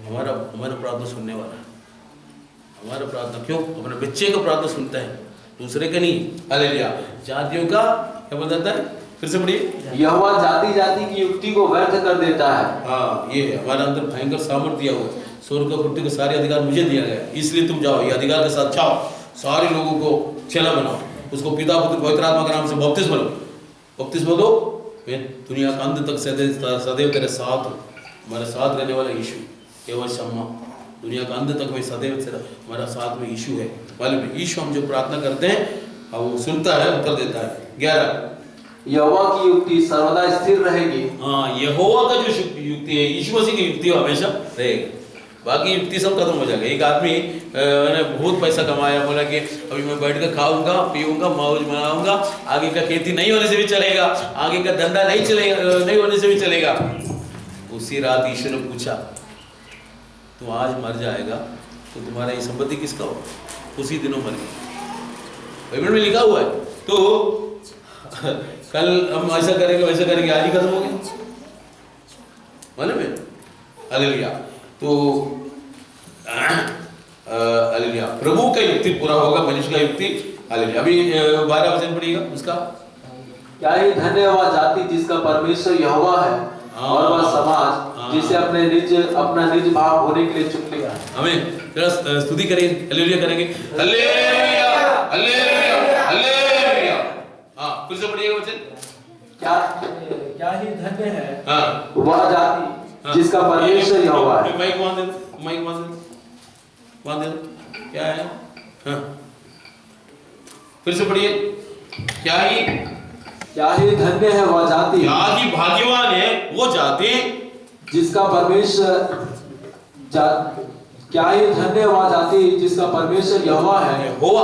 हमारा हमारा प्रार्थना सुनने वाला है। हमारा प्रार्थना क्यों? अपने बच्चे का प्रार्थना सुनता है, दूसरे का नहीं। हालेलुया। जातियों का क्या बताता है? फिर से पढ़िए। यहोवा जाति जाति की युक्ति को व्यर्थ कर देता है। हाँ, ये है हमारा अंदर भयंकर सामर्थ्य दिया हुआ है। स्वर्ग और पृथ्वी के सारे अधिकार मुझे दिया गया है, इसलिए तुम जाओ, ये अधिकार के साथ जाओ, सारे लोगों को चेला बनाओ, उसको पिता पुत्र पवित्र आत्मा के नाम से बपतिस्मा लो। बपतिस्मा दो, मैं दुनिया का अंत तक सदैव तेरे साथ हूँ। हमारे साथ रहने वाला यीशु, केवल शम्मा, दुनिया का अंत तक मैं सदैव तेरा, हमारा साथ में यीशु है। मालूम है, यीशु हम जो प्रार्थना करते हैं वो सुनता है, उत्तर देता है। 11, यहोवा की युक्ति सर्वदा स्थिर रहेगी। हाँ, यहोवा का जो युक्ति है, यीशु मसीह की युक्ति हमेशा रहेगी। बाकी युक्ति सब खत्म हो जाएगा। एक आदमी ने बहुत पैसा कमाया, बोला कि अभी मैं बैठ कर खाऊंगा पीऊंगा मौज मनाऊंगा, आगे का खेती नहीं होने से भी चलेगा, आगे का धंधा नहीं चलेगा, नहीं होने से भी चलेगा। उसी रात ईश्वर ने पूछा, तुम आज मर जाएगा तो तुम्हारा ये संपत्ति किसका हो? उसी दिनों मर गया, बाइबल में लिखा हुआ है। तो कल हम ऐसा करेंगे वैसा करेंगे, आज ही खत्म हो गया, मालूम है। हालेलुया। तो हालेलुया, प्रभु का युक्ति पूरा होगा, मनुष्य का युक्ति। हालेलुया। अभी 12 वचन पढ़िएगा उसका। क्या ही धन्य वह जाति जिसका परमेश्वर यहोवा है, और वह समाज जिसे अपना निज भाव होने के लिए चुन लिया। हमें जरा स्तुति करेंगे, हालेलुया करेंगे। Hallelujah hallelujah hallelujah. हाँ, फिर से पढ़िएगा वचन। क्या ही धन्य है हाँ, वह जाति जिसका परमेश्वर यहोवा है। माइक वहां दे दो, माइक वहां दे दो। क्या है? हाँ, फिर से पढ़िए। क्या ही धन्य है वह जाति, क्या ही भाग्यवान है वो जाति जिसका परमेश्वर क्या ही धन्य वह जाति जिसका परमेश्वर यहोवा है। यहोवा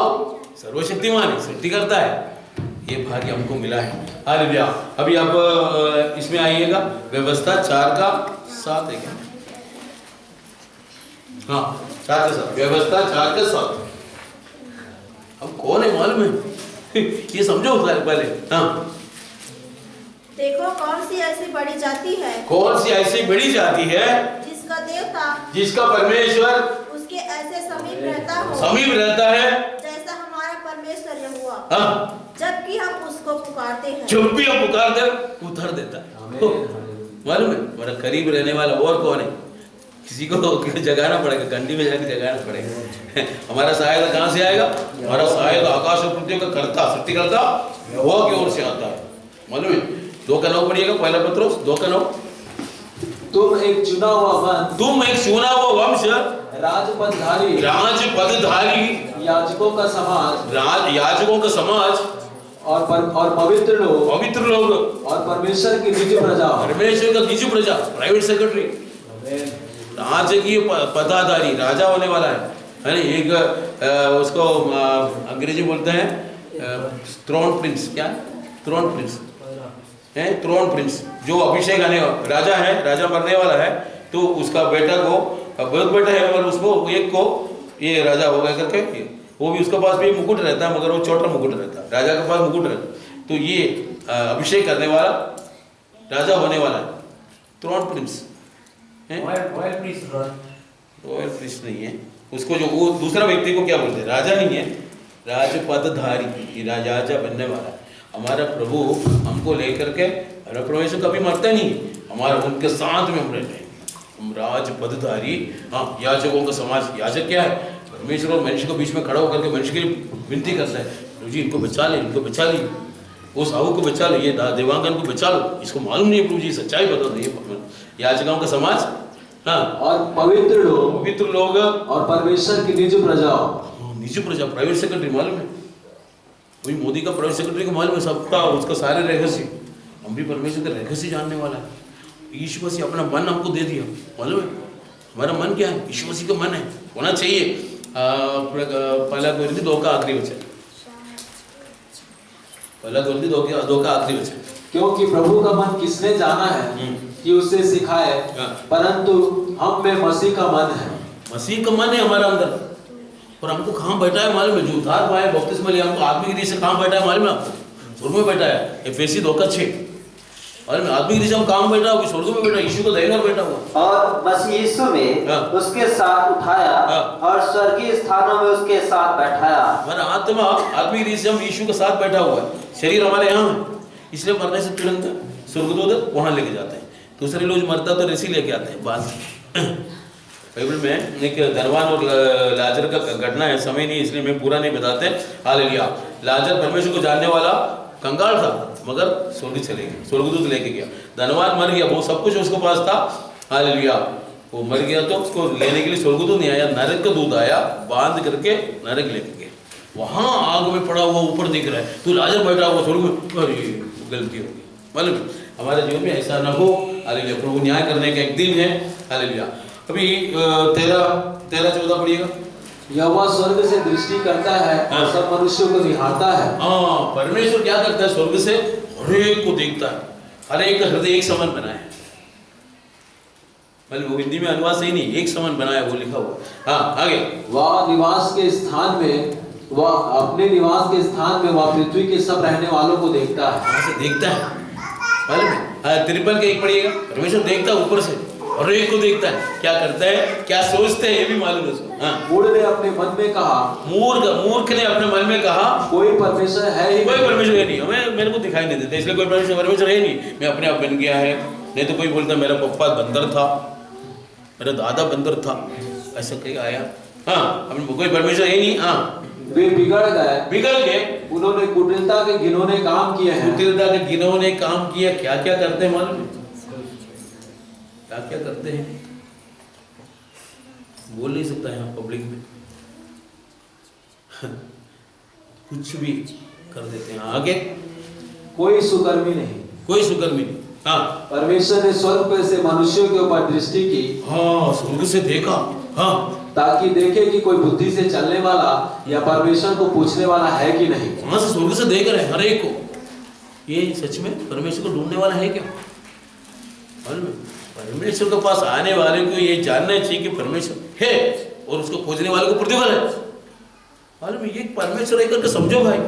सर्वशक्तिमान है, सृष्टि करता है। ये भाग्य हमको मिला है। हालेलुया। अभी आप इसमें आइएगा, व्यवस्था 4 का 7 है क्या? हाँ, 4 का 7, व्यवस्था 4 का 7। अब कौन है मालूम है? ये समझो पहले। हाँ, देखो कौन सी ऐसी बड़ी जाति है, कौन सी ऐसी बड़ी जाति है जिसका देवता, जिसका परमेश्वर उसके ऐसे समीप रहता हो, समीप रहता है जैसा हमारा परमेश्वर यहोवा। हाँ, जबकि हम उसको पुकारते हैं, जब भी हम पुकारते हैं उतर देता है। मालूम है, हमारा करीब रहने वाला और कौन है? किसी को जगाना पड़ेगा, घंटी में जाकर जगाना पड़ेगा। हमारा सहायता कहाँ से आएगा? हमारा सहायता आकाश और पृथ्वी का कर्ता, सृष्टि करता यहोवा की ओर से आता है। मालूम है, 2 का 9 पढ़िएगा, पहला पत्रोस 2 का 9। तुम एक चुना हुआ वंश, राजपदधारी याजकों का समाज और पवित्र लोग और परमेश्वर की निज प्रजा, प्राइवेट सेक्रेटरी, राजकीय पदाधारी, राजा होने वाला है। एक उसको अंग्रेजी बोलते हैं थ्रोन प्रिंस। क्या? थ्रोन प्रिंस है, थ्रोन प्रिंस। जो अभिषेक आने राजा है, राजा मरने वाला है, तो उसका बेटा को, बहुत बेटा है मगर उसको एक को ये राजा हो गया करके, वो भी उसके पास भी मुकुट रहता है, मगर वो छोटा मुकुट रहता है, राजा के पास मुकुट रहता है। तो ये अभिषेक करने वाला राजा होने वाला है, थ्रोन प्रिंस है। रॉयल प्रिंस नहीं है उसको, जो वो दूसरा व्यक्ति को क्या बोलते हैं? राजा नहीं है, राजपदधारी, राजा बनने वाला है। हमारा प्रभु हमको लेकर के, हमारा परमेश्वर कभी मरता नहीं, हमारा उनके साथ में हम रहते हैं, हम राजपदधारी। हाँ, याजकों का समाज। याजक क्या है? परमेश्वर और मनुष्य को बीच में खड़ा होकर के मनुष्य के लिए विनती करता है, प्रभु जी इनको बचा ले, इनको बचा ली, वो साहू को बचा लो, ये देवांगन को बचा लो, इसको मालूम नहीं है प्रभु जी, सच्चाई बता दो। ये याजकों का समाज। हाँ, और पवित्र लोग और परमेश्वर की निज प्रजा, प्राइवेट सेक्रेटरी। मालूम है, वही मोदी का प्राइवेट सेक्रेटरी को मालूम है सबका, उसका सारे रहस्य। हम भी परमेश्वर का रहस्य जानने वाला है। यीशु मसीह अपना मन हमको दे दिया, मालूम है। हमारा मन क्या है? यीशु मसीह का मन है, होना चाहिए। पहला कोरिन्थी 2 का आखिरी वचन, पहला कोरिन्थी 2 का आखिरी वचन। क्योंकि प्रभु का मन किसने जाना है कि उसे सिखाए, परंतु हम में मसीह का मन है। मसीह का मन है हमारा अंदर, और हमको कहाँ बैठा है मालूम है? जो उद्धार पाए, बपतिस्मा लिया, हमको आत्मिक रीति से कहाँ बैठा है मालूम है आपको? स्वर्ग में बैठा है। एफेसी 2 का 6, और मैं आदमी जैसे हम काम बैठा हुआ स्वर्ग में बैठा यीशु को देगा बैठा हुआ और मसीह यीशु में हाँ। उसके साथ उठाया हाँ। और स्वर्गीय स्थानों में उसके साथ बैठाया। हमारा आत्मा आदमी जैसे हम यीशु के साथ बैठा हुआ है, शरीर हमारे यहाँ है, इसलिए मरने से तुरंत स्वर्गदूत वहां लेके जाते हैं। दूसरे लोग मरता तो रस्सी लेके आते हैं बाद बाइबल में एक धनवान और लाजर का घटना है, समय नहीं इसलिए मैं पूरा नहीं बताते। हालेलुया। लाजर परमेश्वर को जानने वाला कंगाल था मगर स्वर्ग चले गए, स्वर्गदूत लेके गया। धनवान मर गया, वो सब कुछ उसके पास था। हालेलुया। वो मर गया तो उसको लेने के लिए स्वर्गदूत नहीं आया, नरक का दूत आया, बांध करके नरक लेके गया। वहां आग में पड़ा हुआ ऊपर दिख रहा है, तू लाजर बैठा हुआ स्वर्ग में, अरे गलती हो गई। मालूम हमारे जीवन में ऐसा ना हो। हालेलुया। प्रभु न्याय करने का एक दिन है। हालेलुया। अभी 13-14 पढ़िएगा। यहोवा स्वर्ग से दृष्टि करता है हाँ। और सब मनुष्यों को निहारता है। हाँ, परमेश्वर क्या करता है? स्वर्ग से हर एक को देखता है, हर एक का हृदय एक समान बनाया है। मतलब वो हिंदी में अनुवाद सही नहीं, एक समान बनाया वो लिखा हुआ। हाँ आगे। वह निवास के स्थान में, वह अपने निवास के स्थान में वह पृथ्वी के सब रहने वालों को देखता है। वहां से देखता है, मालूम है? 53 के 1 पढ़िएगा। परमेश्वर देखता है ऊपर से और एक को देखता है, क्या करता है, क्या सोचते हैं, ये भी मालूम है उसको। हाँ। मूढ़ ने अपने मन में कहा, मूर्ख ने अपने मन में कहा, कोई परमेश्वर है ही कोई नहीं। परमेश्वर है नहीं, हमें मेरे को दिखाई नहीं देता, इसलिए कोई परमेश्वर है नहीं, मैं अपने आप बन गया है। नहीं तो कोई बोलता मेरा पप्पा बंदर था, मेरा दादा बंदर था, ऐसा कहीं आया। हाँ, कोई परमेश्वर है नहीं। हाँ, वे बिगड़ गए, उन्होंने कुटिलता के घिनौने काम किए हैं। कुटिलता के घिनौने काम किया। क्या क्या करते हैं मालूम है? क्या क्या करते हैं बोल नहीं सकता यहाँ पब्लिक में कुछ भी कर देते हैं। आगे। कोई सुकर्मी नहीं, कोई सुकर्मी नहीं। हाँ, परमेश्वर ने स्वर्ग पर से मनुष्यों के ऊपर दृष्टि की। हाँ, स्वर्ग से देखा। हाँ, ताकि देखे कि कोई बुद्धि से चलने वाला या परमेश्वर को पूछने वाला है कि नहीं। वहां से स्वर्ग से देख रहे हैं हर एक को। ये सच में परमेश्वर को ढूंढने वाला है क्या? मालूम है? परमेश्वर के पास आने वाले को ये जानना चाहिए कि परमेश्वर है और उसको खोजने वाले को प्रतिफल है। मालूम है? ये परमेश्वर है करके समझो भाई।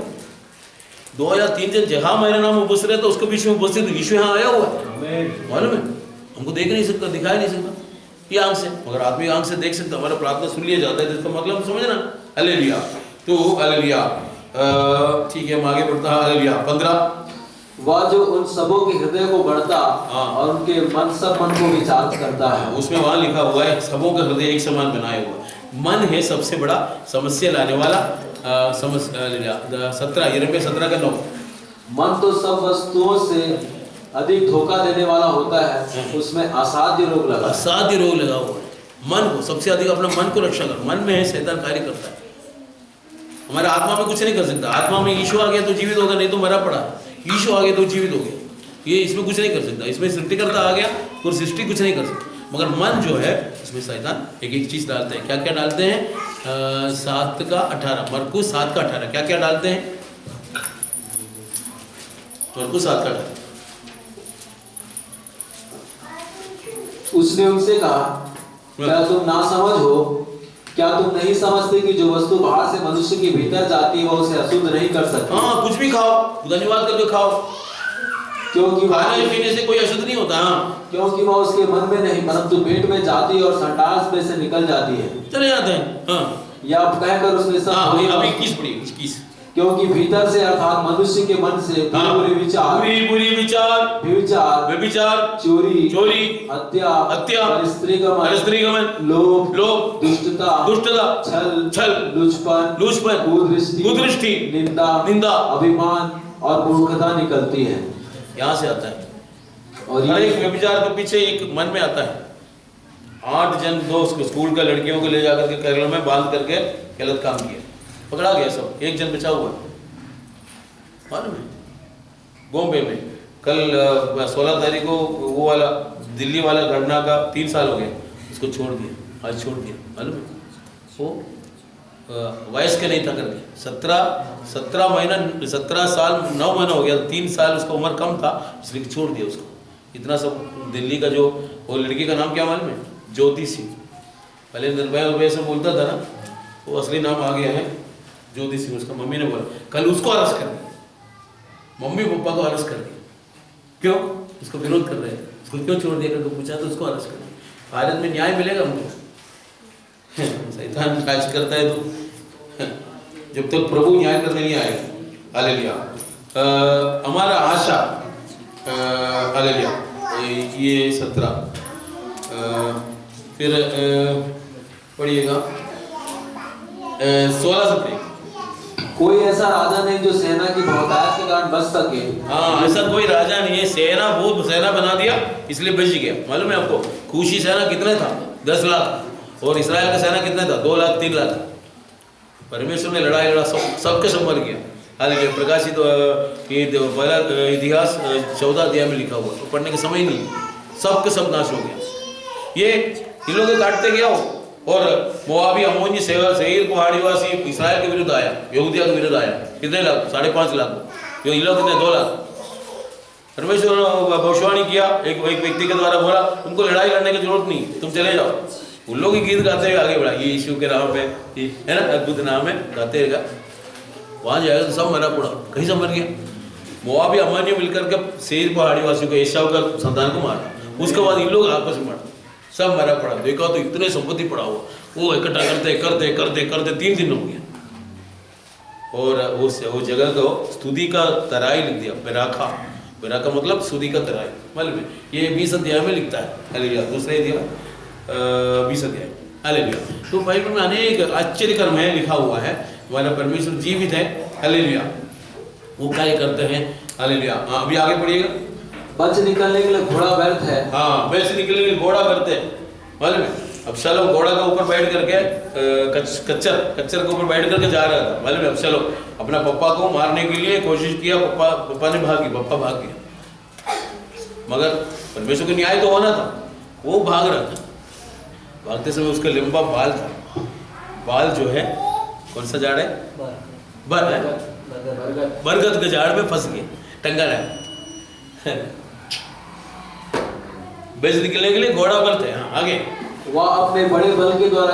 2 या 3 जन जहां मेरा नाम उपस्थित है तो उसके बीच में उपस्थित यीशु यहाँ आया हुआ है। मालूम है? हमको देख नहीं सकता, दिखाई नहीं सकता ये आंख से, मगर आदमी आंख से देख सकता। हमारा प्रार्थना सुन लिया जाता है, जिसका मतलब समझना। हालेलुया। तो हालेलुया। ठीक है, हम आगे बढ़ता है। हालेलुया। 15। वह जो उन सबों के हृदय को बढ़ता और उनके सब मन को विचार करता है। उसमें वहां लिखा हुआ है सबों का हृदय एक समान बनाया हुआ। मन है सबसे बड़ा समस्या लाने वाला। 17 यिर्मयाह 17 का 9। मन तो सब वस्तुओं से अधिक धोखा देने वाला होता है, उसमें असाध्य रोग लगा। असाध्य रोग लगा हुआ है। मन को सबसे अधिक अपना मन को रक्षा कर। मन में है शैतान कार्य करता है। हमारे आत्मा में कुछ नहीं कर सकता। आत्मा में यीशु आ गया तो जीवित होगा, नहीं तो मरा पड़ा। यीशु आ गया तो जीवित हो गया। ये इसमें कुछ नहीं कर सकता। इसमें सृष्टिकर्ता आ गया तो सृष्टि कुछ नहीं कर सकता। मगर मन जो है इसमें शैतान एक एक चीज डालते हैं। क्या क्या डालते हैं? 7 का 18 मरकुस 7 का 18 क्या क्या डालते हैं? मरकुस 7 का 18। उसने उनसे कहा, क्या तुम ना समझ हो? क्या तुम नहीं समझते कि जो वस्तु बाहर से मनुष्य के भीतर जाती है वह उसे अशुद्ध नहीं कर सकती? हाँ, कुछ भी खाओ, धन्यवाद करके खाओ, क्योंकि खाने पीने से कोई अशुद्ध नहीं होता। हाँ, क्योंकि वह उसके मन में नहीं परंतु पेट में जाती है और संडास में से निकल जाती है। चले जाते हैं। हाँ, या कहकर उसने सब हाँ, अभी 21 पढ़िए 21। क्योंकि भीतर से अर्थात मनुष्य के मन से बुरे विचार, बुरी विचार, व्यभिचार, चोरी, हत्या, परस्त्रीगमन, लोभ, दुष्टता, छल, लुचपन, कुदृष्टि, निंदा, अभिमान और मूर्खता निकलती है। यहाँ से आता है। और हर एक व्यभिचार के पीछे एक मन में आता है। 8 जन दोस्त स्कूल का लड़कियों को ले जाकर के केरल में बांध करके गलत काम किया, पकड़ा गया सब, 1 जन बचा हुआ। मालूम है? बॉम्बे में कल 16 तारीख को वो वाला दिल्ली वाला घटना का 3 साल हो गए, उसको छोड़ दिया, आज छोड़ दिया। मालूम है? वो वयस्क के नहीं था करके 17 महीना 17 साल 9 महीना हो गया, 3 साल उसका उम्र कम था, इसलिए छोड़ दिया उसको। इतना सब दिल्ली का जो वो लड़की का नाम क्या मालूम है? ज्योति सिंह। पहले निर्भय से बोलता था ना, वो असली नाम आ गया है ज्योति सिंह। उसका मम्मी ने बोला कल उसको अरेस्ट कर दिया, मम्मी पापा को अरेस्ट कर दिया। क्यों? उसको विरोध कर रहे थे, उसको क्यों छोड़ दिया करके पूछा तो उसको अरेस्ट कर। भारत में न्याय मिलेगा हमको? शैतान राज करता है तो जब तक प्रभु न्याय करने नहीं आएगा। हालेलुया। हमारा आशा, हालेलुया, ये 17 फिर पढ़िएगा 16-17। कोई ऐसा राजा नहीं जो सेना की बहुतायत के कारण बच सके। हाँ, ऐसा कोई राजा नहीं है। सेना बहुत सेना बना दिया इसलिए बच गया। मालूम है आपको खूशी सेना कितने था? 10 लाख। और इस्राएल का सेना कितने था? 2 लाख 3 लाख। परमेश्वर ने लड़ाई लड़ा, सबके सब मर गया। हालांकि प्रकाशित पहला इतिहास 14 अध्याय में लिखा हुआ, तो पढ़ने का समय ही नहीं, सबके सब नाश हो गया। ये इन लोगों को काटते गया और मोआबी अमोनी सेईर पहाड़ीवासी इस्राएल के विरुद्ध आया, यहूदिया के विरुद्ध आया। कितने लाख? 5.5 लाख। जो इन लोग कितने? 2 लाख। परमेश्वर ने भविष्यवाणी किया, एक व्यक्ति के द्वारा बोला तुमको लड़ाई लड़ने की जरूरत नहीं, तुम चले जाओ। उन लोग ही गीत गाते हुए आगे बढ़ा, ये यीशु के नाम पे है ना, अद्भुत नाम है, गाते रहेगा। वहां जाएगा तो सब मरा पड़ा, कहीं से मर गया। मोआबी अमानियों मिलकर के सेईर पहाड़ी वासियों को, एसाव का संतान को मारा। उसके बाद इन लोग आपस में मरा, सब मरा पड़ा। देखा तो इतने संपत्ति पड़ा हुआ, वो इकट्ठा करते करते करते करते 3 दिन हो गया। और वो जगह को स्तुति का तराई लिख दिया, बेराखा। बेराखा मतलब स्तुति का तराई। मालूम है ये 20 अध्याय में लिखता है। हालेलुया। दूसरे अध्याय 20 अध्याय। हालेलुया। तो बाइबल में अनेक आश्चर्य कर्म है लिखा हुआ है। हमारा परमेश्वर जीवित है। हालेलुया। वो क्या करते हैं? हालेलुया। अभी आगे पढ़िएगा। बच निकलने के लिए घोड़ा व्यर्थ है। हाँ, बच निकलने के लिए घोड़ा व्यर्थ है। मालूम है अबशालोम घोड़ा के ऊपर बैठ करके कच्चर के ऊपर बैठ करके जा रहा था। मालूम है अबशालोम अपना पप्पा को मारने के लिए कोशिश किया, पप्पा ने भाग गया, पप्पा भाग गया। मगर परमेश्वर का न्याय तो होना था, वो भाग रहा था। भागते समय उसका लंबा बाल था। बाल जो है कौन सा झाड़ है? बरगद के झाड़ में फंस गए, टंगा रहा। बेच निकलने के लिए घोड़ा बल थे। हाँ, आगे। वह अपने बड़े बल के द्वारा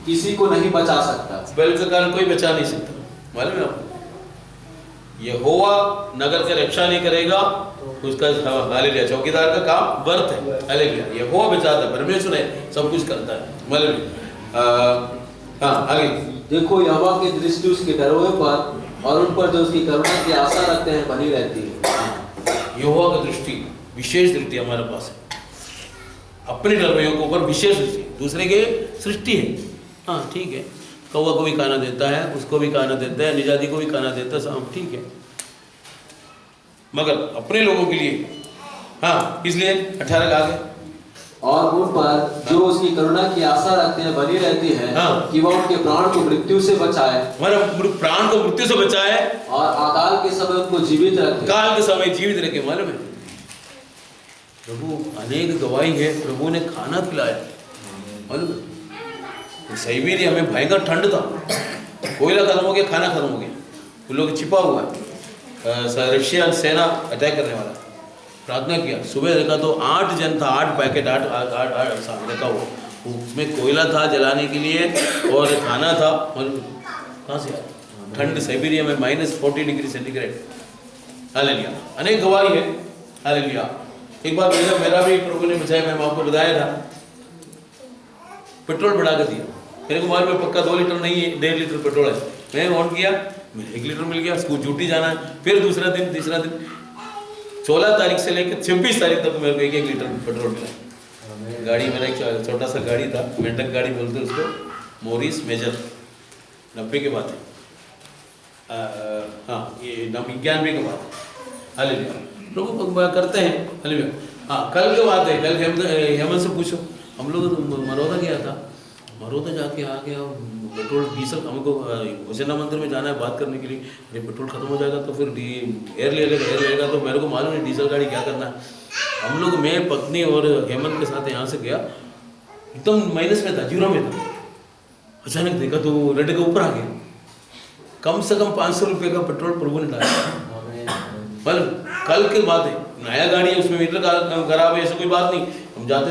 किसी को नहीं बचा सकता। बल के कारण कोई बचा नहीं सकता। मालूम है आपको यहोवा नगर की रक्षा नहीं करेगा, उसका हालेलुया चौकीदार का काम व्यर्थ है। हालेलुया। यहोवा बचाता है, परमेश्वर है, सब कुछ करता है। मालूम है। हाँ, आगे। देखो यहोवा की दृष्टि उसके डरोए पर और उन पर जो उसकी करुणा की आशा रखते हैं बनी रहती है। यहोवा की दृष्टि, विशेष दृष्टि हमारे पास है अपने डरवैयों के ऊपर, विशेष दृष्टि। दूसरे के सृष्टि है। हाँ, ठीक है, कौवा को भी खाना देता है, उसको भी खाना देता है, निजाति को भी खाना देता है, सब ठीक है। मगर अपने लोगों के लिए, हाँ, इसलिए 18 का आगे। और उन पर जो उसकी करुणा की आशा रखते हैं बनी रहती है। हाँ। कि वह उनके प्राण को मृत्यु से बचाए, हमारा प्राण को मृत्यु से बचाए और अकाल के समय उनको जीवित रखे। काल के समय जीवित रखे। मालूम है प्रभु अनेक गवाही है, प्रभु ने खाना खिलाया। मालूम है साइबेरिया में भयंकर ठंड था, कोयला खत्म हो गया, खाना खत्म हो गया, उन लोग छिपा हुआ है। रशिया सेना अटैक करने वाला, प्रार्थना किया, सुबह देखा तो 8 जन था, 8 पैकेट, 8 देखा वो, उसमें कोयला था जलाने के लिए और खाना था। कहाँ से ठंड? साइबेरिया में -40 डिग्री सेंटीग्रेड। हालेलुया। अनेक गवाही है। हालेलुया। एक बार मेरा भी प्रभु ने बचाया, मैं आपको बताया था, पेट्रोल बढ़ा कर दिया। मेरे को मालूम है पक्का 2 लीटर नहीं है, 1.5 लीटर पेट्रोल है। मैंने ऑन किया, 1 लीटर मिल गया। स्कूल ड्यूटी जाना है, फिर दूसरा दिन, तीसरा दिन, 16 तारीख से लेकर 26 तारीख तक मेरे को 1 लीटर पेट्रोल मिला। गाड़ी मेरा एक छोटा सा गाड़ी था, मेंढक गाड़ी बोलते उसको, मोरिस मेजर, 90 के बाद है। हाँ, ये 91 के बाद। हालेलुया। प्रभु करते हैं। हालेलुया। हाँ, कल के बात है, कल हेमंत से पूछो, हम लोग मरोदा गया था, मरोदा जाके आ गया, पेट्रोल डीजल, हमको भोजना मंदिर में जाना है बात करने के लिए। अरे पेट्रोल खत्म हो जाएगा तो फिर एयर लेगा, तो मेरे को मालूम नहीं डीजल गाड़ी क्या करना है। हम लोग, मैं, पत्नी और हेमंत के साथ यहाँ से गया, एकदम माइनस में था, 0 में था। अचानक देखा तो रेड के ऊपर आ गया। कम से कम 500 रुपये का पेट्रोल प्रभु ने डाला। कल की बात है, नया गाड़ी है, उसमें मीटर खराब है, ऐसा कोई बात नहीं। हम जाते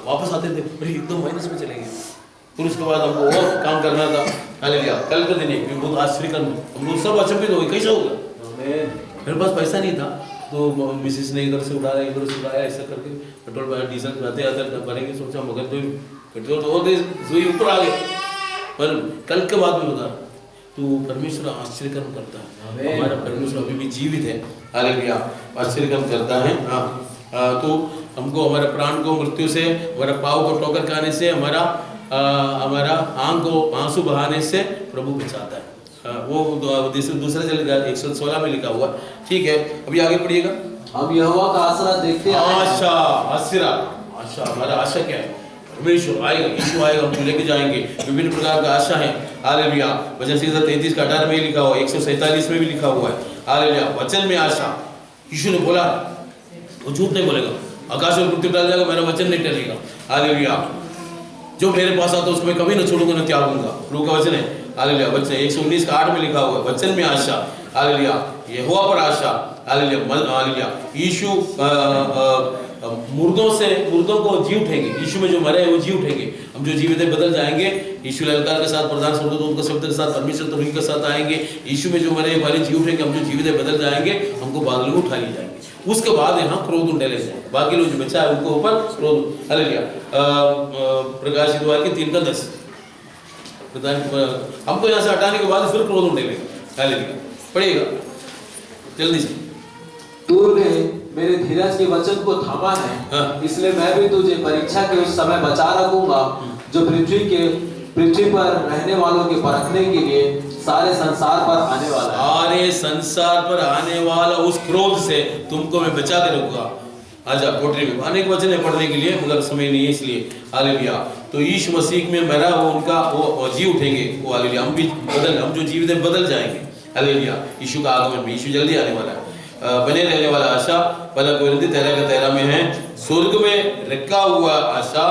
वापस आते थे, अरे एकदम माइनस में चले गए। फिर उसके बाद हमको और काम करना था। हालेलुया। कल का दिन है, बहुत आश्चर्य करना, हम लोग सब अचंभित हो गए, कैसा होगा। मेरे पास पैसा नहीं था, तो मिसेस ने इधर से उड़ाया इधर से उड़ाया, ऐसा करके पेट्रोल डीजल आते आते भरेंगे, सोचा मगर तो पेट्रोल तो और सुई ऊपर आ गए। पर कल के बाद में बता, तो परमेश्वर आश्चर्यकर्म करता है, हमारा परमेश्वर अभी भी जीवित है, हालेलुया, आश्चर्यकर्म करता है। तो हमको हमारे प्राण को मृत्यु से, हमारा पाँव को ठोकर खाने से, हमारा आंख को आंसू बहाने से प्रभु बचाता है। वो दूसरा चलेगा 116 में लिखा हुआ, ठीक है। अभी आगे पढ़िएगा। हम यहोवा का आसरा देखते हैं। आशा, आशा, हमारा आशा क्या है? परमेश्वर आएगा, यीशु आएगा, हमको लेके जाएंगे। विभिन्न प्रकार का आशा है, हालेलुया। वचन संहिता 33 का 18 में लिखा हुआ है, 147 में भी लिखा हुआ है, हालेलुया। वचन में आशा, यीशु ने बोला, वो झूठ नहीं बोलेगा, आकाश और पृथ्वी टल जाएगा, मेरा वचन नहीं टलेगा, हालेलुया। जो मेरे पास आता है उसको मैं कभी न छोड़ूंगा न त्यागूंगा, प्रभु का वचन है, हालेलुया। वचन 119 का 8 में लिखा हुआ है, वचन में आशा, हालेलुया, यहोवा पर आशा, हालेलुया। यीशु मुर्दों को जी उठेंगे, यीशु में जो मरे हैं वो जी उठेंगे, हम जो जीवित है बदल जाएंगे। यीशु ललकार के साथ, प्रधान स्वर्गदूत के शब्द के साथ, परमेश्वर तुरही के साथ आएंगे। यीशु में जो मरे वाले जी उठेंगे, हम जो जीवित है बदल जाएंगे, हमको बादलों में उठा लिए जाएंगे। उसके बाद यहाँ क्रोध उंडेले जाएंगे, बाकी लोग जो बचा है उनको ऊपर क्रोध, हालेलुया। प्रकाशित वाक्य 3:10, हमको यहाँ से हटाने के बाद फिर क्रोध उंडेले, हालेलुया। पढ़िएगा जल्दी से। तूने मेरे धीरज के वचन को थामा है, इसलिए मैं भी तुझे परीक्षा के उस समय बचा रखूंगा जो पृथ्वी पर रहने वालों के परखने के लिए सारे संसार पर आने वाला है। सारे संसार पर आने वाला उस क्रोध से तुमको मैं बचा के रखूंगा। आजा कोठरी में अनेक वचन है पढ़ने के लिए, मगर समय नहीं है इसलिए, हालेलुया। तो यीशु मसीह में मरा वो उनका वो जी उठेंगे, वो हालेलुया। हम भी हम जो जीवित है बदल जाएंगे, हालेलुया। यीशु का आगमन में, यीशु जल्दी आने वाला है। बने रहने वाला आशा पहला कोरिन्थी 13 में है, स्वर्ग में रखा हुआ आशा,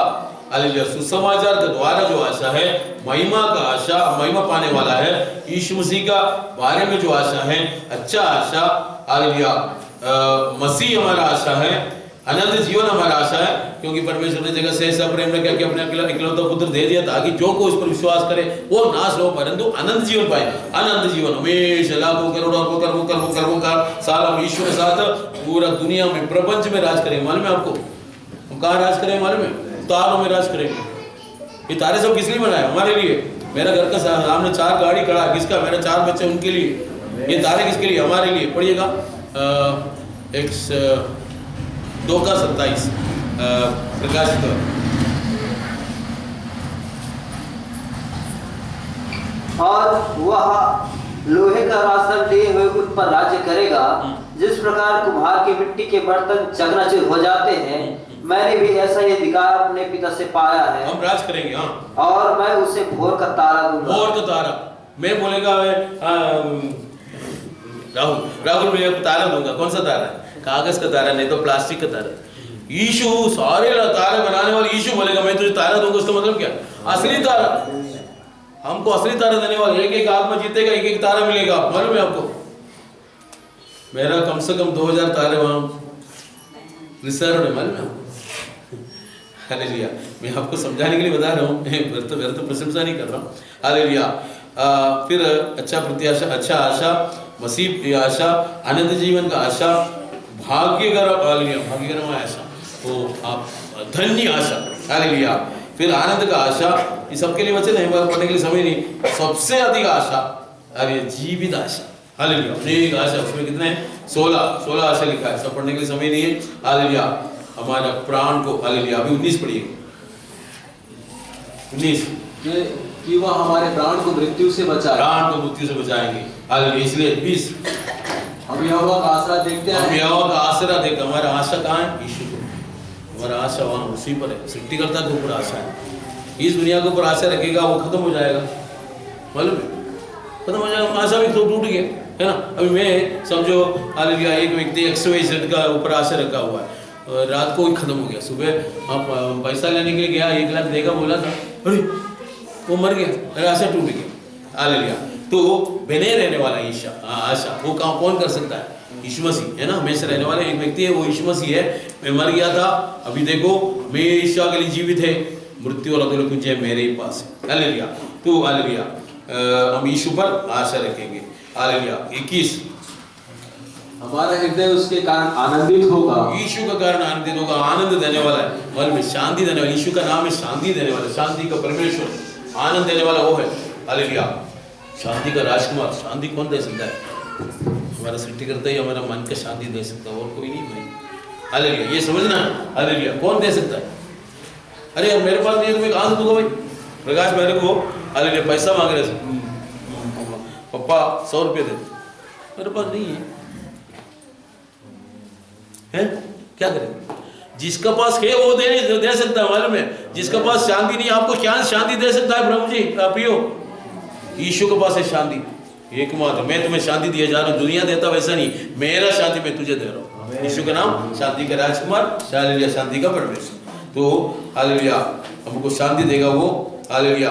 हालेलुया। सुसमाचार के द्वारा जो आशा है, महिमा का आशा, महिमा पाने वाला है। यीशु मसीह का बारे में जो आशा है, अच्छा आशा, हालेलुया। मसीह हमारा आशा है, अनंत जीवन हमारा आशा है, क्योंकि परमेश्वर ने जगत से ऐसा प्रेम रखा कि अपने इकलौता पुत्र दे दिया ताकि जो कोई उस पर विश्वास करे वो नाश हो परंतु अनंत जीवन पाए। अनंत जीवन हमेशा लाखों करोड़ों का साल हम यीशु के साथ पूरा दुनिया में, प्रपंच में राज करेंगे। मालूम है आपको हम कहाँ राज करेंगे? मालूम है? तारों में राज करेंगे। ये तारे सब किस लिए बनाए? हमारे लिए। मेरा घर का सामने 4 गाड़ी खड़ा, किसका? मेरा 4 बच्चे, उनके लिए। ये तारे किसके लिए? हमारे लिए। पढ़िएगा 2:27 प्रकाशित। और वह लोहे का राशन लिए हुए उन पर राज्य करेगा, जिस प्रकार कुम्हार की मिट्टी के बर्तन चकनाचूर हो जाते हैं, मैंने भी ऐसा ही अधिकार अपने पिता से पाया है। हम राज करेंगे, हाँ। और मैं उसे भोर का तारा दूंगा। भोर का तारा मैं बोलेगा, राहुल मैं तारा दूंगा। कौन सा तारा? कागज का तारा, नहीं तो प्लास्टिक का तारा। यीशु सारे तारे बनाने वाले यीशु बोलेगा मैं तुझे तारा दूंगा। उसका मतलब क्या? असली तारा। हमको असली तारा देने वाले, एक आत्मा जीतेगा, एक तारा मिलेगा। मालूम है आपको? मेरा कम से कम 2000 तारे वहां रिजर्व है, मालूम है? हालेलुया। मैं आपको समझाने के लिए बता रहा हूँ, व्यर्थ प्रशंसा नहीं कर रहा हूँ, हालेलुया। फिर अच्छा प्रत्याशा, अच्छा आशा, मसीह की आशा, अनंत जीवन का आशा, भाग्यकरम आशा, वो आप धन्य आशा, हालेलुया। फिर आनंद का आशा, ये सबके लिए वचन है, पढ़ने के लिए समय नहीं। सबसे अधिक आशा, अरे जीवित आशा, हालेलुया। अनेक आशा, उसमें कितने हैं? 16 आशा लिखा है, सब पढ़ने के लिए समय नहीं है, हालेलुया। हमारा प्राण को, हालेलुया। अभी 19 पढ़िए, 19 कि वह हमारे प्राण को मृत्यु से बचाए, प्राण को मृत्यु से बचाएंगे, हालेलुया। इसलिए 20 हम यहोवा का आसरा देखते हैं। हम यहोवा का आसरा देखते। हमारा आशा कहाँ है? यीशु को। हमारा आशा वहाँ उसी पर है, सृष्टिकर्ता के ऊपर आशा है। इस दुनिया के ऊपर आशा रखेगा वो खत्म हो जाएगा, मालूम है? खत्म हो जाएगा, आशा भी तो टूट गया है ना। अभी मैं समझो, हालेलुया, एक व्यक्ति XYZ का ऊपर आशा रखा हुआ है, रात को ही खत्म हो गया। सुबह आप पैसा लेने के लिए गया, 1 लाख देगा बोला था, अरे वो मर गया, मेरा आशा टूट गया, हालेलुया। तो बने रहने वाला आशा वो काम कौन कर सकता है? यीशु मसीह है ना, हमेशा रहने वाला एक व्यक्ति है, वो यीशु मसीह है। मैं मर गया था, अभी देखो हमेशा के लिए जीवित है, मृत्यु और अधोलोक तुझे मेरे ही पास है, हालेलुया। तो हालेलुया, हम यीशु पर आशा रखेंगे, हालेलुया। 21 हमारा हृदय उसके कारण आनंदित होगा। यीशु का कारण आनंदित होगा, आनंद देने वाला है, मन में शांति देने वाला। यीशु का नाम है शांति देने वाला, शांति का परमेश्वर, आनंद देने वाला वो है। हालेलुया। शांति का राजकुमार। शांति कौन दे सकता है? हमारा सृष्टिकर्ता ही हमारा मन का शांति दे सकता है, और कोई नहीं भाई। हालेलुया, ये समझना। हालेलुया, कौन दे सकता है? अरे यार मेरे पास नहीं है तो मैं कहाँ से दूंगा भाई? प्रकाश मेरे को हालेलुया पैसा मांग रहे थे, पप्पा 100 रुपये दे, मेरे पास नहीं है, हैं? क्या करें? जिसका पास है वो दे सकता है, मालूम है? जिसका पास शांति नहीं, आपको क्या शांति दे सकता है प्रभु जी? पियो, यीशु के पास है शांति एकमात्र। मैं तुम्हें शांति दिए जा रहा हूँ, दुनिया देता वैसा नहीं, मेरा शांति मैं तुझे दे रहा हूँ। यीशु का नाम शांति का राजकुमार, हालेलुया, शांति का परमेश्वर। तो हालेलुया हमको शांति देगा वो, हालेलुया,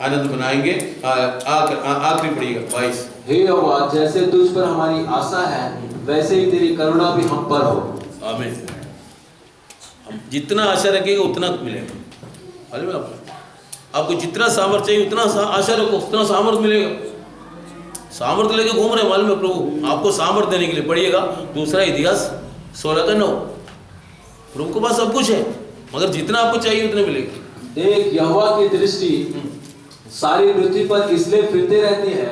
आनंद बनाएंगे। आखिरी पढ़िएगा 22। हे यहोवा, जैसे तुझ पर हमारी आशा है वैसे ही तेरी करुणा भी हम पर हो। आमीन। हम जितना आशा रखेंगे उतना मिलेगा। मालूम है आपको? आपको जितना सामर्थ्य चाहिए उतना आशा रखो, उतना सामर्थ्य मिलेगा। सामर्थ्य लेके घूम रहे, मालूम है? प्रभु आपको सामर्थ्य देने के लिए पढ़िएगा दूसरा इतिहास 16:9। प्रभु के पास सब कुछ है, मगर जितना आपको चाहिए उतने मिलेगा। देख, यहोवा की दृष्टि सारी पृथ्वी पर इसलिए फिरते रहती है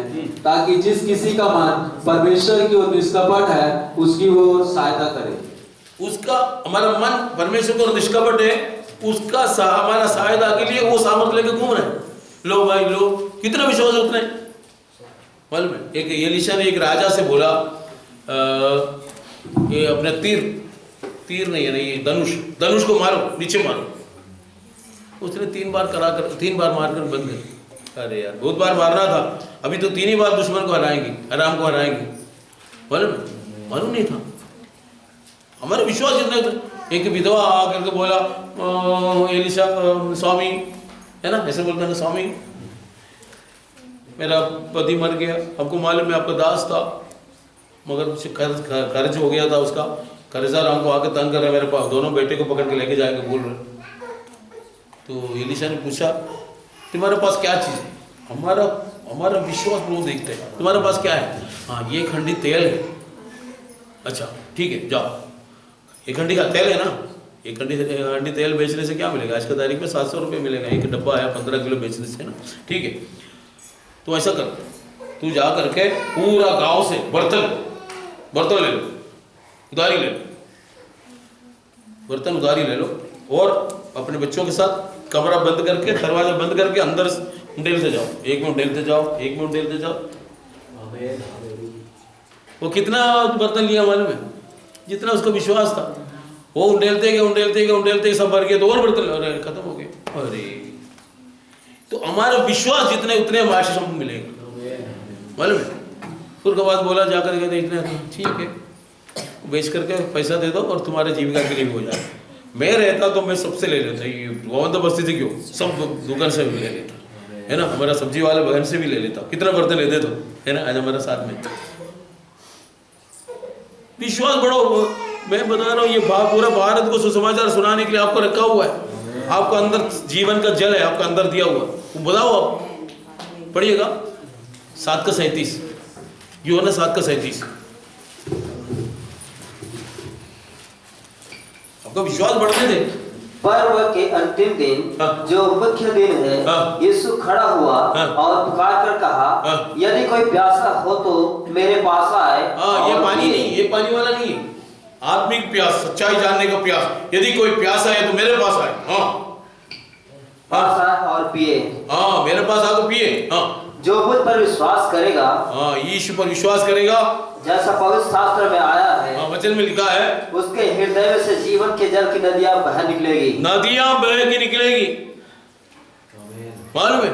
ताकि जिस किसी का मन परमेश्वर की ओर निष्कपट है उसकी वो सहायता करे। उसका, हमारा मन परमेश्वर की ओर निष्कपट है, उसका हमारा सहायता के लिए वो सामर्थ्य लेके घूम रहे हैं। लो भाई लो, कितना विश्वास है उतने। मालूम है? एक एलीशा ने एक राजा से बोला, ये अपने तीर नहीं है, नहीं धनुष को मारो, नीचे मारो। उसने 3 बार मारकर बंद कर। अरे यार बहुत बार मारना था, अभी तो 3 ही बार दुश्मन को हराएंगे, आराम को हराएंगे। मालूम नहीं था हमारा विश्वास जितना था। एक विधवा आकर के बोला, एलीशा स्वामी, है ना, ऐसे बोलता है ना, स्वामी मेरा पति मर गया, आपको मालूम है, आपका दास था, मगर उसे कर्ज हो गया था, उसका कर्जदार हमको आके तंग कर रहे, मेरे पास दोनों बेटे को पकड़ के लेके जाएंगे बोल रहे। तो एलीशा ने पूछा, तुम्हारे पास क्या चीज़ है? हमारा विश्वास वो देखते हैं, तुम्हारे पास क्या है? हाँ, ये खंडी तेल है। अच्छा ठीक है, जाओ। 1 खंडी का तेल है ना, 1 खंडी तेल बेचने से क्या मिलेगा? आज की तारीख में 700 रुपये मिलेगा, एक डब्बा है 15 किलो बेचने से, ना। ठीक है, तो ऐसा कर, तू जा करके पूरा गांव से बर्तन ले लो, उधारी ले लो, बर्तन उधारी ले लो, और अपने बच्चों के साथ कमरा बंद करके, दरवाजा बंद करके अंदर उंडेलते जाओ, एक में उंडेलते जाओ। वो कितना बर्तन लिया मालूम है? जितना उसका विश्वास था। वो उंडेलते सब भर गए, तो और बर्तन, अरे खत्म हो गए। अरे तो हमारा विश्वास जितने उतने आशीष हमको मिलेगा, मालूम है? फिर के बाद बोला जाकर के, इतने ठीक है, बेच करके पैसा दे दो और तुम्हारे जीविका के लिए भी हो जाए। मैं रहता तो मैं सबसे ले लेता, ये गोवंदा बस्ती से क्यों, सब दुकान से भी ले लेता, है ना, हमारा सब्जी वाले बहन से भी ले लेता, कितना बर्तन लेते तो, है ना, आज हमारा साथ में। विश्वास बढ़ो। मैं बता रहा हूँ, ये पूरा भारत को सुसमाचार सुनाने के लिए आपको रखा हुआ है। आपका अंदर जीवन का जल है, आपका अंदर दिया हुआ, वो बताओ आप पढ़िएगा 7:37, यूहन्ना 7:37। आपका विश्वास बढ़ने दे। पर्व के अंतिम दिन, जो मुख्य दिन है, यीशु खड़ा हुआ और पुकार कर कहा, यदि कोई प्यासा हो तो मेरे पास आए। ये पानी नहीं, ये पानी वाला नहीं, आत्मिक प्यास, सच्चाई जानने का प्यास। यदि कोई प्यासा है तो मेरे पास आए, पास आए और पिए। मेरे पास आकर पिए। जो मुझ पर विश्वास करेगा, यीशु पर विश्वास करेगा, जैसा पवित्र शास्त्र में आया है, वचन में लिखा है, उसके हृदय में से जीवन के जल की नदियां बह निकलेगी। नदियां बह के निकलेगी। मालूम है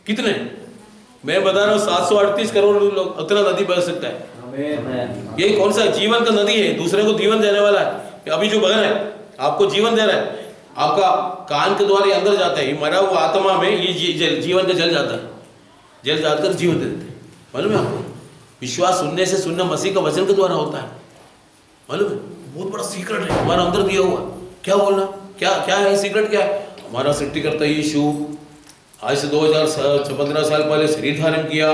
कितने? मैं बता रहा हूँ 738 करोड़ लोग, उतना नदी बह सकता है। ये कौन सा जीवन का नदी है? दूसरे को जीवन देने वाला है। अभी जो बह रहा है आपको जीवन दे रहा है, आपका कान के द्वारा अंदर जाता है, ये मरा हुआ आत्मा में ये जीवन का जल जाता है, जल जाकर जीवन दे देते हैं। मालूम है आपको? विश्वास सुनने से सुनना मसीह का वचन के द्वारा होता है। मालूम है? बहुत बड़ा सीक्रेट है हमारा अंदर दिया हुआ। क्या बोलना, क्या है सीक्रेट? क्या है? हमारा सृष्टिकर्ता यीशु आज से 2015 साल पहले शरीर धारण किया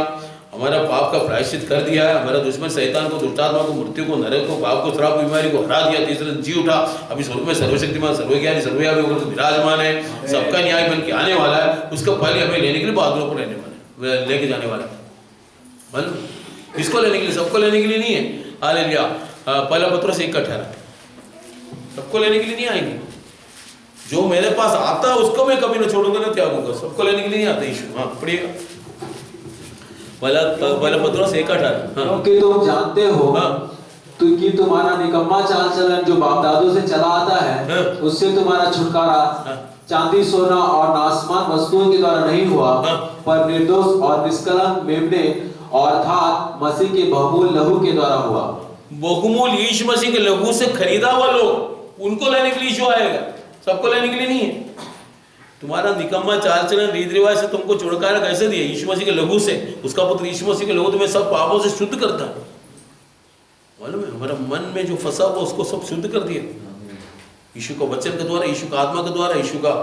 हमारा पाप का प्रायश्चित कर दिया है, हमारा दुश्मन शैतान को, दुष्टात्मा को, मृत्यु को, नरक को, पाप को, श्राप, बीमारी को हरा दिया, तीसरे दिन जी उठा, अभी स्वर्ग में सर्वशक्तिमान, सर्वज्ञानी, सर्वव्यापी होकर तो विराजमान है, सबका न्याय बन के आने वाला है। उसका फल हमें लेने के लिए बादलों को लेने वाला है, लेके जाने वाला है। मालूम किसको लेने के लिए? सबको लेने के लिए नहीं है। हालेलुया। पहला पत्रोस 1:18, सबको लेने के लिए नहीं आएंगे। जो मेरे पास आता है उसको मैं कभी ना छोड़ूंगा ना त्यागूंगा। सबको लेने के लिए नहीं आता यीशु। हाँ पढ़िएगा पहला पत्रोस 1:18। क्योंकि तुम जानते हो कि तुम्हारा निकम्मा चाल चलन जो बाप दादों से चला आता है, उससे तुम्हारा छुटकारा चांदी, सोना और नासमान वस्तुओं के द्वारा नहीं हुआ, पर निर्दोष और निष्कलंक मेमने अर्थात मसीह के बहुमूल्य लहू के द्वारा हुआ। बहुमूल्य यीशु मसीह के लहू से खरीदा हुआ लोग, उनको लेने के लिए यीशु आएगा, सबको लेने के लिए नहीं है। तुम्हारा निकम्मा चाल चलन रीत रिवाज से तुमको छुटकारा कैसे दिया? यीशु मसीह के लहू से। उसका पुत्र यीशु मसीह के लहू तुम्हें सब पापों से शुद्ध करता है। मालूम है, हमारा मन में जो फंसा हुआ उसको सब शुद्ध कर दिया यीशु का वचन के द्वारा, यीशु का आत्मा के द्वारा, यीशु का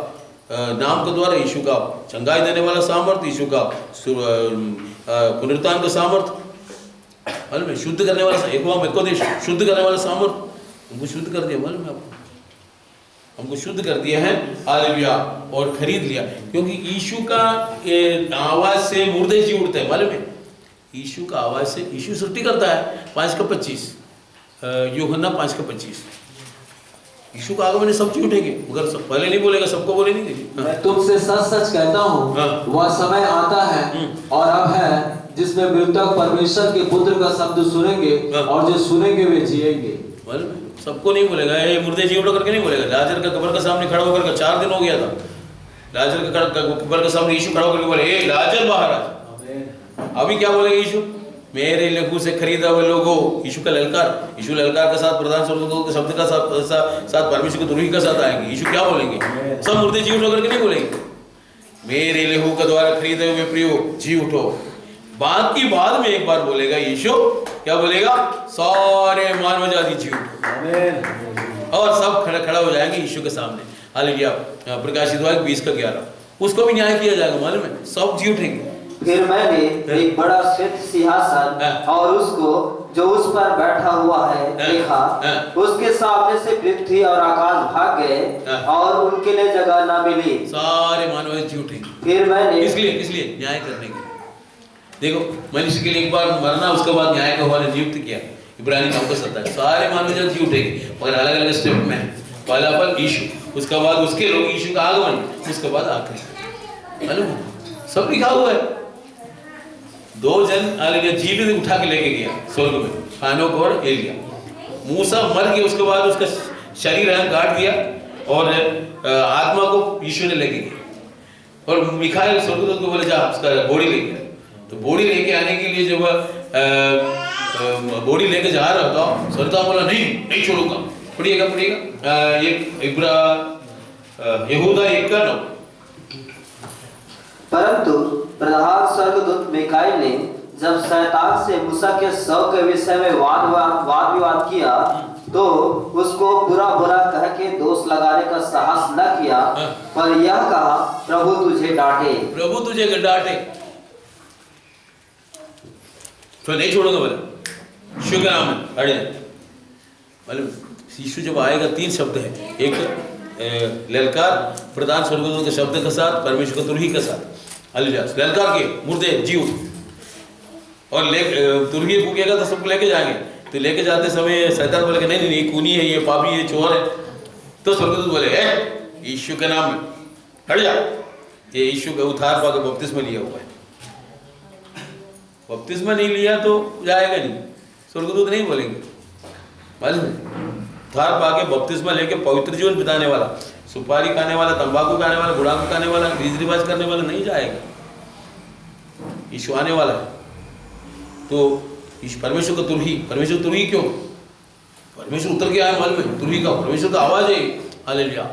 नाम के द्वारा, यीशु का चंगाई देने वाला सामर्थ, यीशु का पुनरुत्थान का सामर्थ, मालूम है, शुद्ध करने वाला, शुद्ध करने वाला सामर्थ हमको शुद्ध कर दिया। मालूम है आपको, हमको शुद्ध कर दिया है। हालेलुया। और खरीद लिया, क्योंकि यीशु का आवाज से मुर्दे जी उठते हैं। मालूम है, यीशु का आवाज से यीशु सृष्टि करता है। 5:25 यूहन्ना 5:25। यीशु का आगमन सब जी उठेंगे, मगर सब पहले नहीं बोलेगा, सबको बोले नहीं देंगे। मैं तुमसे सच सच कहता हूँ, वह समय आता है और अब है जिसमें मृतक परमेश्वर के पुत्र का शब्द सुनेंगे, और जो सुनेंगे वे जिएंगे। मालूम है, सबको नहीं बोलेगा, ये मुर्दे जी उठो करके नहीं बोलेगा। लाजर का कब्र के सामने खड़ा होकर 4 दिन हो गया था। लाजर का कब्र के सामने यीशु खड़ा होकर बोले, ए लाजर बाहर आ। अभी क्या बोलेगा यीशु? मेरे लहू से खरीदा हुए लोगों। यीशु का ललकार, यीशु ललकार के साथ प्रधान स्वर्गदूतों के शब्द का साथ परमेश्वर के तुरही के साथ आएंगे। यीशु क्या बोलेंगे? सब मुर्दे जी उठो करके नहीं बोलेंगे, मेरे लहू के द्वारा खरीदे हुए प्रियो जी उठो। बात की बाद में एक बार बोलेगा यीशु, क्या बोलेगा? सारे मानव जाति जी उठो, और सब खड़ा हो जाएंगे यीशु के सामने। हालेलुया। प्रकाशित वाक्य 20:11, उसको भी न्याय किया जाएगा। मालूम है, सब जी उठेंगे। फिर मैंने एक बड़ा श्वेत सिंहासन और उसको जो उस पर बैठा हुआ है देखा। उसके सामने से पृथ्वी और आकाश भाग गए और उनके लिए जगह न मिली। सारे मानव जी उठेंगे। फिर मैंने इसलिए न्याय करने के लिए, देखो, मनुष्य के लिए एक बार मरना, उसके बाद न्याय का वाला नियुक्त किया। इब्रानी 9:27। सारे मानव जाति जी उठेंगे, मगर अलग अलग स्टेप में। पहला पल यीशु, उसके बाद उसके लोग, यीशु का आगमन, उसके बाद आखिरी। मालूम सब लिखा हुआ है। 2 जन जीवित उठा के लेके गया स्वर्ग में, हानोक और एलिया। मूसा मर गया, उसके बाद उसका शरीर काट दिया और आत्मा को यीशु ने लेके गया। और मिखाइल स्वर्गदूत को बोले, जा उसका बॉडी लेके। तो बॉडी लेके आने के लिए जब बॉडी लेके जा रहा था, स्वर्गदूत बोला, नहीं छोड़ूंगा। पढ़िएगा यहूदा 1:9। परंतु प्रधान स्वर्गदूत मिकाईल ने जब शैतान से मूसा के शव के विषय में वाद विवाद किया, तो उसको बुरा कह के दोष लगाने का साहस न किया, पर यह कहा, प्रभु तुझे डांटे। तो नहीं छोड़ूंगा बोला, यीशु का नाम है, अड़े। मतलब यीशु जब आएगा 3 शब्द है, एक ललकार प्रधान स्वर्गदूत के शब्द के साथ, परमेश्वर के तुरही के साथ। हालेलुया। ललकार के मुर्दे जी उठ, और तुरही फूकेगा तो सबको लेके जाएंगे। तो लेके जाते समय शैतान बोले, नहीं खूनी है, ये पापी है, चोर है। तो स्वर्गदूत बोले, यीशु के नाम में हट जा। ये यीशु का उद्धार पाके बपतिस्मा लिया हुआ है। बपतिस्मा नहीं लिया तो जाएगा नहीं, स्वर्गदूत नहीं बोलेंगे। मालूम है, उद्धार पाके बपतिस्मा लेके पवित्र जीवन बिताने वाला, सुपारी खाने वाला, तंबाकू खाने वाला, गुड़ाखू खाने वाला, रीत रिवाज करने वाला नहीं जाएगा। यीशु आने वाला है। तो परमेश्वर का तुरही क्यों? परमेश्वर उतर के आया। मालूम है, तुरही का परमेश्वर का आवाज है। हालेलुया।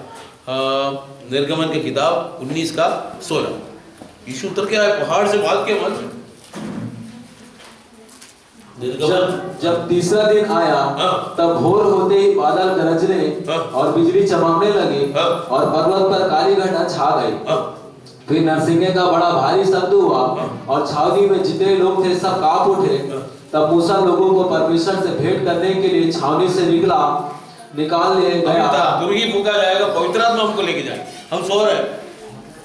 निर्गमन की किताब 19:16, यीशु उतर के आया पहाड़ से भाग के। मालूम है, जब तीसरा दिन आया, तब भोर होते ही बादल गरजने और बिजली चमकने लगे, और पर्वत पर काली घटा छा गई। फिर नरसिंह का बड़ा भारी शब्द हुआ और छावनी में जितने लोग थे सब कांप उठे। तब मूसा लोगों को परमेश्वर से भेंट करने के लिए छावनी से निकाल ले गया। दुर्गी फूका जाएगा, पवित्र आत्मा हमको लेके जाए। हम सो रहे हैं,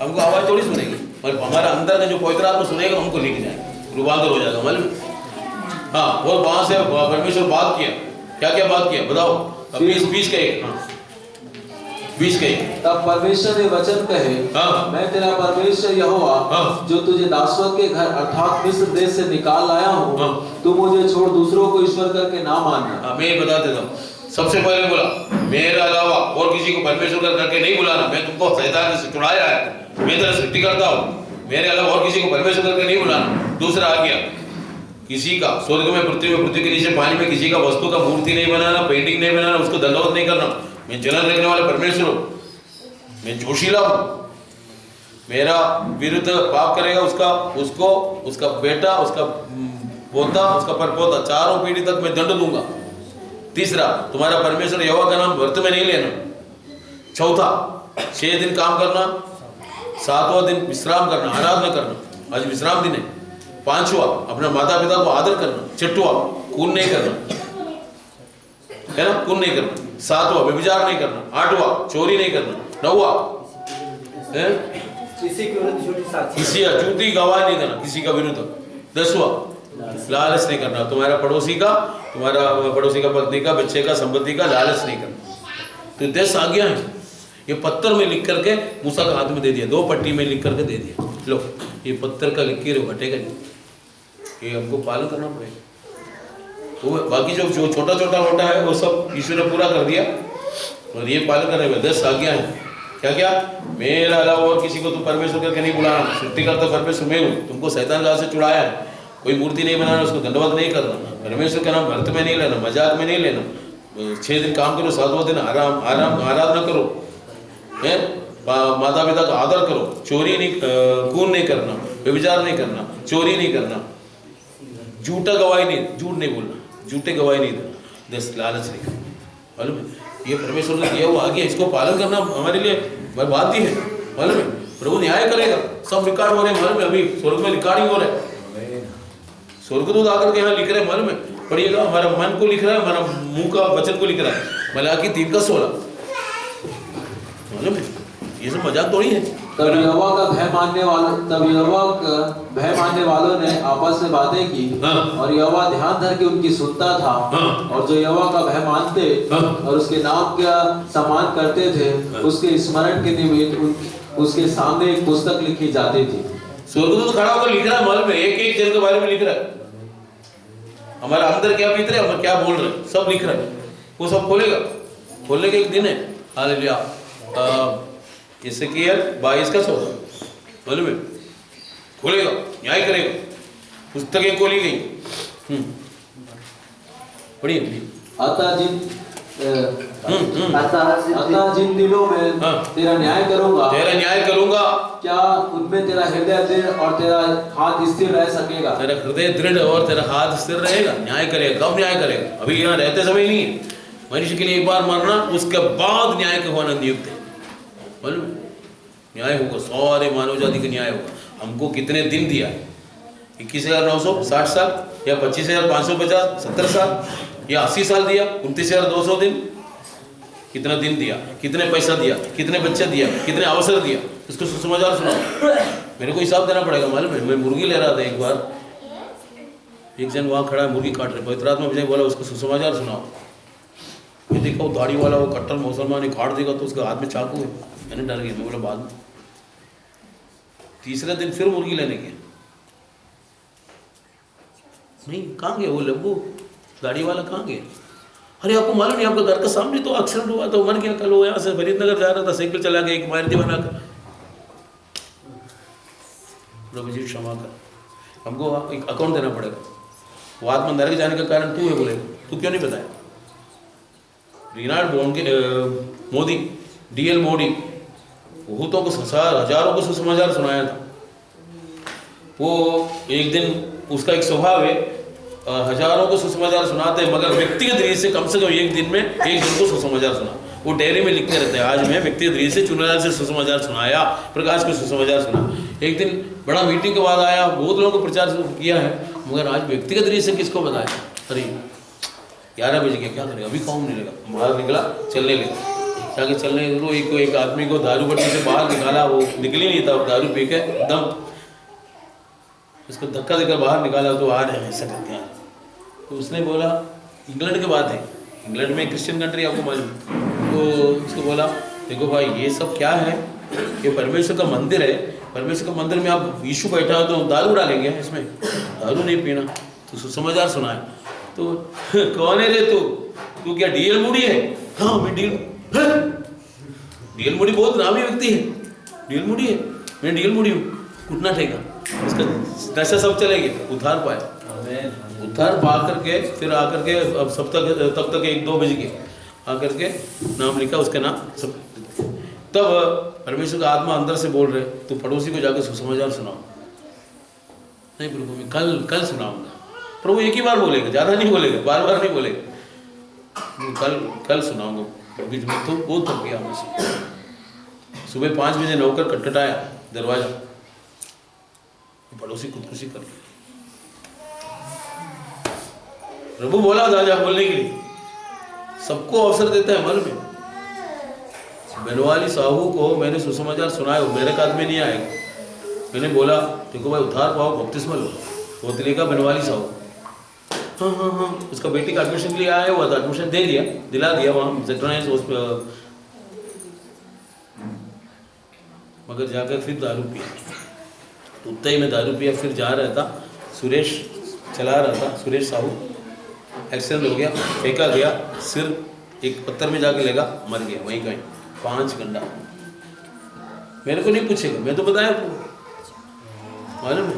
हमको आवाज थोड़ी सुनेगी, पर हमारा अंदर का जो पवित्र आत्मा सुनेगा हमको लेके जाएगा, रूपांतर हो जाएगा। मालूम? हाँ, वो वहां से परमेश्वर बात किया। क्या क्या बात किया बताओ? 20 का एक। हाँ 20 का एक। तब परमेश्वर ने वचन कहे, मैं तेरा परमेश्वर यहोवा जो तुझे दासवत के घर अर्थात मिस्र देश से निकाल लाया हूँ, तू मुझे छोड़ दूसरों को ईश्वर करके ना मानना। मैं बता देता हूँ, सबसे पहले बोला मेरे अलावा और किसी को परमेश्वर करके नहीं बुलाना। मैं तुमको शैतान से छुड़ाया है, मैं तेरा सृष्टि करता हूँ, मेरे अलावा और किसी को परमेश्वर करके नहीं बुलाना। दूसरा आ गया, किसी का स्वर्ग में पृथ्वी के नीचे पानी में किसी का वस्तु का मूर्ति नहीं बनाना, पेंटिंग नहीं बनाना, उसको दंडवत नहीं करना। मैं जलन रखने वाला परमेश्वर हूँ, मैं जोशीला हूँ। मेरा विरुद्ध पाप करेगा उसका बेटा, उसका पोता, उसका परपोता, चारों पीढ़ी तक मैं दंड दूंगा। तीसरा, तुम्हारा परमेश्वर यहोवा का नाम व्यर्थ में नहीं लेना। चौथा, 6 दिन काम करना, 7वां दिन विश्राम करना, आराधना करना। आज विश्राम दिन है। 5वां, अपना माता पिता को आदर करना। 6वां, खून नहीं करना, है ना, खून नहीं करना। 7वां, व्यभिचार नहीं करना। 8वां, चोरी नहीं करना। 9वां, किसी झूठी गवाही नहीं देना किसी का विरुद्ध। 10वां, लालच नहीं करना, तुम्हारा पड़ोसी का पत्नी का, बच्चे का, संपत्ति का लालच नहीं करना। तो 10 आज्ञा है। ये पत्थर में लिख करके मूसा का हाथ में दे दिया, 2 पट्टी में लिख करके दे दिया। लो, ये पत्थर का लिख के हटेगा नहीं, ये हमको पालन करना पड़ेगा। तो बाकी जो छोटा छोटा होता है वो सब ईश्वर ने पूरा कर दिया, और ये पालन करने में 10 आज्ञा है। क्या क्या? मेरा अलावा और किसी को तुम परमेश्वर करके नहीं बुलाना। सृष्टिकर्ता परमेश्वर मैं हूँ, तुमको शैतान का से छुड़ाया है। कोई मूर्ति नहीं बनाना, उसको दंडवत नहीं करना, परमेश्वर का नाम व्यर्थ में नहीं लेना, मजाक में नहीं लेना। 6 दिन काम करो, 7वां दिन आराधना करो, है, माता पिता का आदर करो, चोरी नहीं, खून नहीं करना, व्यभिचार नहीं करना, चोरी नहीं करना, झूठा गवाही नहीं, झूठ नहीं बोलना, झूठे गवाही नहीं देना, 10 लालच नहीं करना। मालूम है? ये परमेश्वर ने दिया हुआ आगे, इसको पालन करना हमारे लिए बर्बादी है। मालूम है? प्रभु न्याय करेगा। सब रिकॉर्ड हो रहे हैं, मालूम है? अभी स्वर्ग में रिकॉर्डिंग हो रहा है। स्वर्गदूत आकर के यहाँ लिख रहे हैं, मालूम है? पढ़िएगा, हमारा मन को लिख रहा है, हमारा मुंह का वचन को लिख रहा है। मलाकी 3:16, मालूम है? ये सब मजाक थोड़ी है। तब यहोवा का भय मानने वालों ने आपस में बातें की, और यहोवा ध्यान धर के उनकी सुनता था। और जो यहोवा का भय मानते और उसके नाम का सम्मान करते थे, उसके स्मरण के निमित्त उसके सामने एक पुस्तक लिखी जाती थी। स्वर्गदूत खड़ा होकर लिख रहा है, मालूम है? एक जन के बारे में लिख रहा है, हमारा अंदर क्या बीत रहा है, हम क्या बोल रहे हैं, सब लिख रहा है। वो सब खोलेगा, खोलने के एक दिन है। हालेलुया। एसेकियल 22:14, मालूम है? खोलेगा, न्याय करेगा, पुस्तकें खोली गई। पढ़िए। अतः जिन दिनों में तेरा न्याय करूंगा, क्या उनमें तेरा हृदय दृढ़ और तेरा हाथ स्थिर रह सकेगा? तेरा हृदय दृढ़ और तेरा हाथ स्थिर रहेगा। न्याय करेगा। कब न्याय करेगा? अभी यहाँ रहते समय नहीं है। मनुष्य के लिए एक बार मरना, उसके बाद न्याय का होना नियुक्त है। मालूम? न्याय होगा, सारे मानव जाति का न्याय होगा। हमको कितने दिन दिया? 21,960 साल, या 25,550, 70 साल, या 80 साल दिया? 29,200 दिन। कितना दिन दिया, कितने पैसा दिया, कितने बच्चे दिया, कितने अवसर दिया, इसको सुसमाचार सुनाओ। मेरे को हिसाब देना पड़ेगा। मालूम है? मैं मुर्गी ले रहा था एक बार, एक जन वहाँ खड़ा है, मुर्गी काट रहे, पवित्र आत्मा मुझे बोला उसको सुसमाचार सुनाओ। मैं देखा वो दाढ़ी वाला, वो कट्टर मुसलमान काट देगा तो उसके हाथ में चाकू है। मैंने डर गया, मैं बोला बाद में। तीसरे दिन फिर मुर्गी लेने गया, नहीं, कहाँ गए वो लब्बू दाढ़ी वाला, कहाँ गए? अरे आपको मालूम नहीं, आपका घर का सामने तो एक्सीडेंट हुआ था, मर गया कल। वो यहाँ से फरीदनगर जा रहा था, साइकिल चला गया, एक मारुति बनाकर। प्रभु जी क्षमा कर, हमको एक अकाउंट देना पड़ेगा। वो आत्मा नरक जाने का कारण तू है, बोलेगा। तू क्यों नहीं बताया? रिनाल्ड मोदी, DL मोदी, बहुतों को, हजारों को सुसमाचार सुनाया था। वो एक दिन, उसका एक स्वभाव है, हजारों को सुसमाचार सुनाते हैं, मगर व्यक्तिगत रीति से कम एक दिन में एक जन को सुसमाचार सुना। वो डायरी में लिखते रहते हैं, आज मैं व्यक्ति दृष्टि से चुनाव से सुसमाचार सुनाया, प्रकाश को सुसमाचार सुना। एक दिन बड़ा मीटिंग के बाद आया, बहुत लोगों को प्रचार किया है, मगर आज व्यक्तिगत दृष्टि से किसको बताया? अरे 11 बज गया, क्या करेगा, अभी काम नहीं लगा। बाहर निकला, चलने लगा, जाके चलने एक आदमी को दारू भट्टी से बाहर निकाला, वो निकल ही नहीं था, दारू पी के एकदम उसको धक्का देकर बाहर निकाला, तो आ रहे हैं ऐसा करते हैं। तो उसने बोला, इंग्लैंड की बात है, इंग्लैंड में क्रिश्चियन कंट्री आपको मालूम, तो उसको बोला देखो भाई ये सब क्या है, ये परमेश्वर का मंदिर है, परमेश्वर का मंदिर में आप यीशु बैठा हो तो दारू डालेंगे इसमें, दारू नहीं पीना। तो सुसमाचार सुनाया, तो कौन है रे तू क्या डीएल मूडी है? हाँ मैं डीएल मूडी बहुत नामी व्यक्ति है, डीएल मूडी है, मैं डीएल मूडी हूँ। घुटना ठेका, इसका नशा सब चलेगी, उद्धार पाया, उद्धार पा करके फिर आकर के अब तब तक 1-2 बज गए, आकर के नाम लिखा, उसका नाम सब। तब परमेश्वर का आत्मा अंदर से बोल रहे, तो पड़ोसी को जाकर सुसमाचार सुनाओ। नहीं प्रभु मैं कल सुनाऊंगा। प्रभु एक ही बार बोलेगा, ज़्यादा नहीं बोलेगा, बार बार नहीं बोलेगा, कल सुनाऊंगा। बीच में तो बहुत थक गया मुझसे। सुबह 5 बजे नौकर खटखटाया दरवाजा, पड़ोसी खुदकुशी कर ली। प्रभु बोला राजा बोलने के लिए, सबको अवसर देता है मन में। बनवाली साहू को मैंने सुसमाचार सुनाया, मेरे कान में नहीं आएगा। मैंने बोला देखो भाई उद्धार पाओ, बपतिस्मा लो। वो दिलेगा बनवाली साहू, हाँ, उसका बेटी का एडमिशन के लिए आया हुआ था, एडमिशन दिला दिया वहाँ जेट्रोनाइज हॉस्पिटल, मगर जाकर फिर दारू पिया। उतना ही मैं दारू पिया, फिर जा रहा था, सुरेश चला रहा था, सुरेश साहू, एक्सीडेंट हो गया, फेंका गया, सिर एक पत्थर में जाके लगा, मर गया वहीं कहीं। 5 घंटा मेरे को नहीं पूछेगा, मैं तो बताया आपको, मालूम है?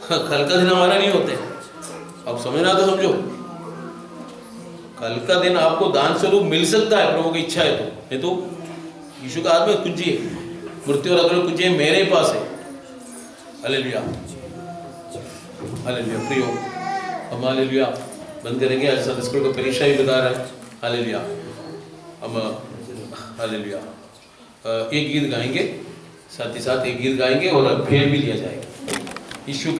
कल का दिन हमारा नहीं होते, अब समझना तो समझो। कल का दिन आपको दान स्वरूप मिल सकता है, प्रभु की इच्छा है तो, नहीं तो यीशु का हाथ में कुंजी है, मृत्यु और अग्नि कुंजी मेरे पास है। Hallelujah, hallelujah. प्रियो हम हालेलुया बंद करेंगे, आज संडे स्कूल का परीक्षा भी बता रहा है। हालेलुया, हम हालेलुया एक गीत गाएंगे, साथ ही साथ एक गीत गाएंगे और फेर भी लिया जाएगा। यीशु